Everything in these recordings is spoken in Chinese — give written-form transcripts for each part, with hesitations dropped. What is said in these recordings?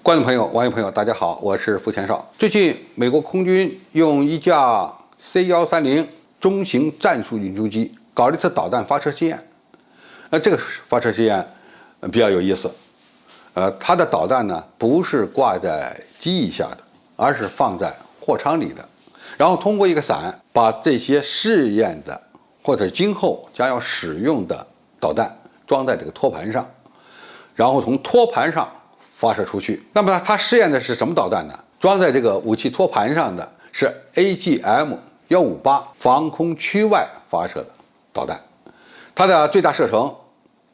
观众朋友、网友朋友，大家好，我是付前少。最近，美国空军用一架 C-130中型战术运输机搞了一次导弹发射试验。这个发射试验比较有意思。它的导弹呢不是挂在机翼下的，而是放在货舱里的，然后通过一个伞把这些试验的或者今后将要使用的导弹装在这个托盘上，然后从托盘上发射出去。那么它试验的是什么导弹呢？装在这个武器托盘上的是 AGM-158防空区外发射的导弹，它的最大射程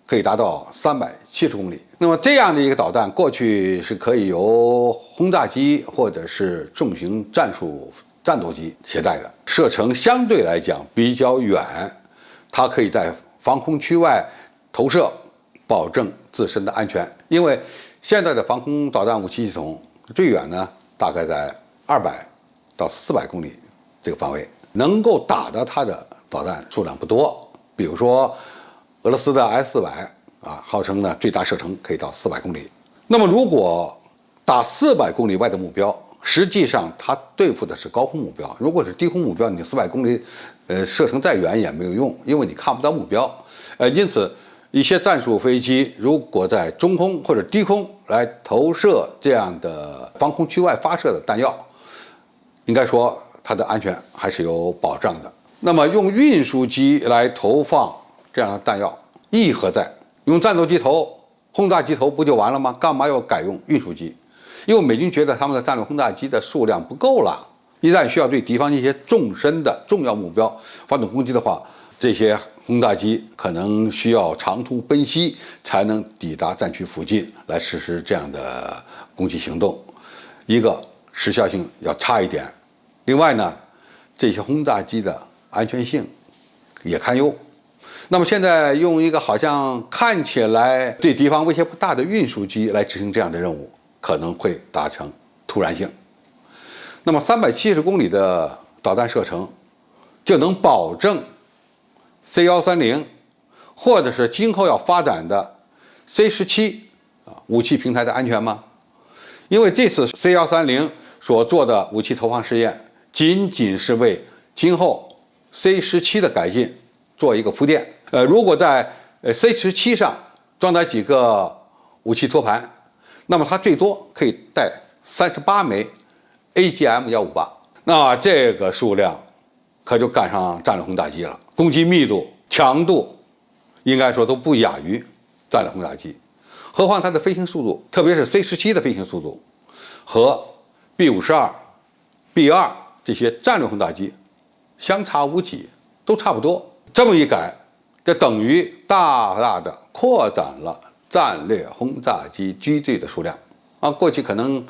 可以达到370公里。那么这样的一个导弹，过去是可以由轰炸机或者是重型战术战斗机携带的，射程相对来讲比较远，它可以在防空区外投射，保证自身的安全。因为现在的防空导弹武器系统最远呢，大概在200到400公里这个范围，能够打的它的导弹数量不多。比如说俄罗斯的 S-400号称呢最大射程可以到400公里。那么如果打400公里外的目标，实际上它对付的是高空目标。如果是低空目标，你400公里射程再远也没有用，因为你看不到目标。因此一些战术飞机如果在中空或者低空来投射这样的防空区外发射的弹药，应该说它的安全还是有保障的。那么用运输机来投放这样的弹药意义何在？用战斗机投、轰炸机投不就完了吗？干嘛要改用运输机？因为美军觉得他们的战略轰炸机的数量不够了，一旦需要对敌方一些纵深的重要目标发动攻击的话，这些轰炸机可能需要长途奔袭才能抵达战区附近来实施这样的攻击行动，一个时效性要差一点。另外呢，这些轰炸机的安全性也堪忧。那么现在用一个好像看起来对敌方威胁不大的运输机来执行这样的任务，可能会达成突然性。那么370公里的导弹射程就能保证 C-130或者是今后要发展的 C-17武器平台的安全吗？因为这次 C-130所做的武器投放试验，仅仅是为今后 C-17的改进做一个铺垫。如果在C-17上装载几个武器托盘，那么它最多可以带38枚 AGM-158，那这个数量可就赶上战略轰炸机了，攻击密度、强度应该说都不亚于战略轰炸机。何况它的飞行速度，特别是 C-17的飞行速度和 B-52、B-2这些战略轰炸机相差无几，都差不多。这么一改，这等于大大的扩展了战略轰炸机机队的数量过去可能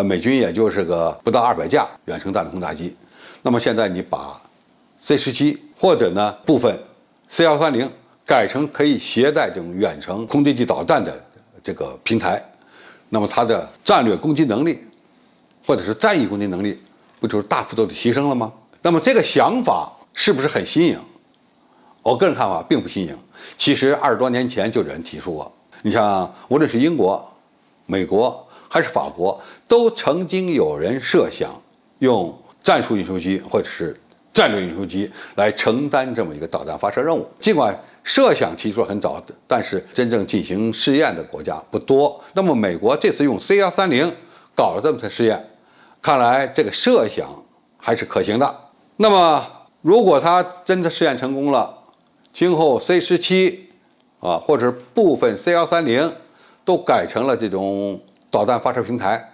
美军也就是个不到200架远程战略轰炸机，那么现在你把 C-17或者呢部分 C-130改成可以携带这种远程空对地导弹的这个平台，那么它的战略攻击能力或者是战役攻击能力不就是大幅度的提升了吗？那么这个想法是不是很新颖？我个人看法并不新颖。其实20多年前就有人提出过，你像无论是英国、美国还是法国，都曾经有人设想用战术运输机或者是战略运输机来承担这么一个导弹发射任务。尽管设想提出了很早，但是真正进行试验的国家不多。那么美国这次用 C-130搞了这么次试验，看来这个设想还是可行的。那么如果它真的试验成功了，今后 C-17或者部分 C-130都改成了这种导弹发射平台，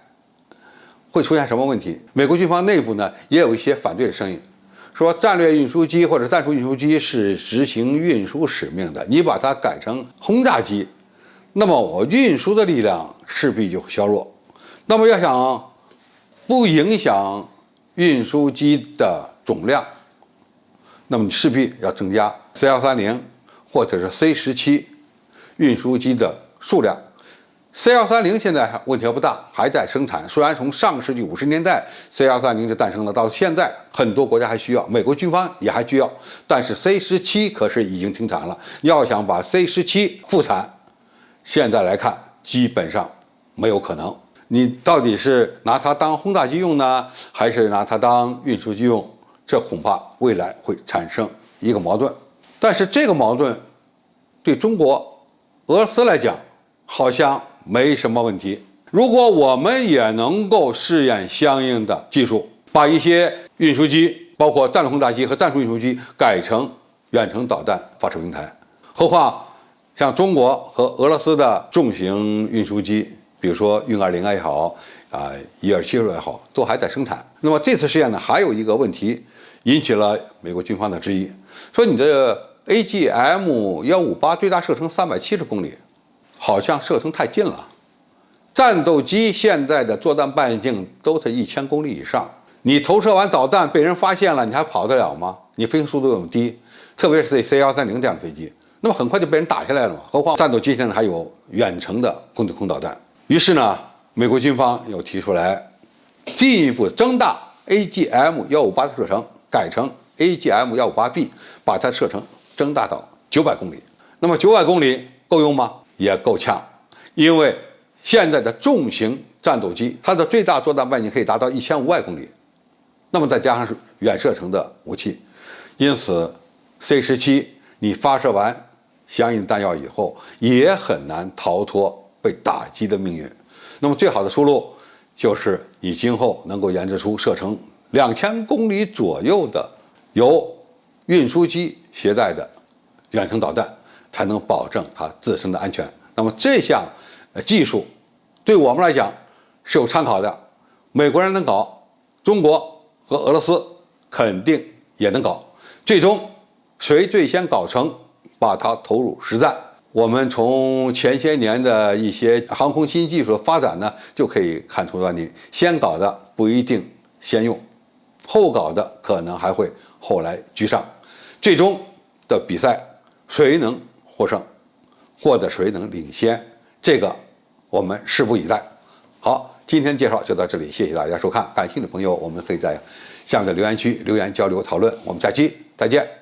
会出现什么问题？美国军方内部呢也有一些反对的声音，说战略运输机或者战术运输机是执行运输使命的，你把它改成轰炸机，那么我运输的力量势必就削弱。那么要想不影响运输机的总量，那么你势必要增加 C-130或者是 C-17运输机的数量。C-130现在问题还不大，还在生产。虽然从上个世纪50年代 C-130就诞生了，到现在很多国家还需要，美国军方也还需要，但是 C-17可是已经停产了。要想把 C-17复产，现在来看基本上没有可能。你到底是拿它当轰炸机用呢，还是拿它当运输机用？这恐怕未来会产生一个矛盾。但是这个矛盾对中国、俄罗斯来讲好像没什么问题。如果我们也能够试验相应的技术，把一些运输机，包括战略轰炸机和战术运输机改成远程导弹发射平台，何况像中国和俄罗斯的重型运输机，比如说运20也好，127也好，都还在生产。那么这次试验呢，还有一个问题引起了美国军方的质疑，说你的 AGM-158 最大射程370公里，好像射程太近了。战斗机现在的作战半径都是1000公里以上，你投射完导弹被人发现了，你还跑得了吗？你飞行速度又那么低，特别是 C130这样的飞机，那么很快就被人打下来了嘛。何况战斗机现在还有远程的空对空导弹。于是呢，美国军方又提出来进一步增大 AGM-158的射程，改成 AGM-158B， 把它射程增大到900公里。那么900公里够用吗？也够呛，因为现在的重型战斗机，它的最大作战半径可以达到1500公里，那么再加上是远射程的武器，因此 C-17你发射完相应弹药以后，也很难逃脱被打击的命运。那么最好的出路就是你今后能够研制出射程2000公里左右的由运输机携带的远程导弹，才能保证它自身的安全。那么这项技术对我们来讲是有参考的，美国人能搞，中国和俄罗斯肯定也能搞，最终谁最先搞成，把它投入实战。我们从前些年的一些航空新技术的发展呢，就可以看出端倪，先搞的不一定先用，后搞的可能还会后来居上，最终的比赛谁能获胜，或者谁能领先，这个我们拭目以待。好，今天介绍就到这里，谢谢大家收看。感兴趣的朋友，我们可以在下面的留言区留言交流讨论。我们下期再见。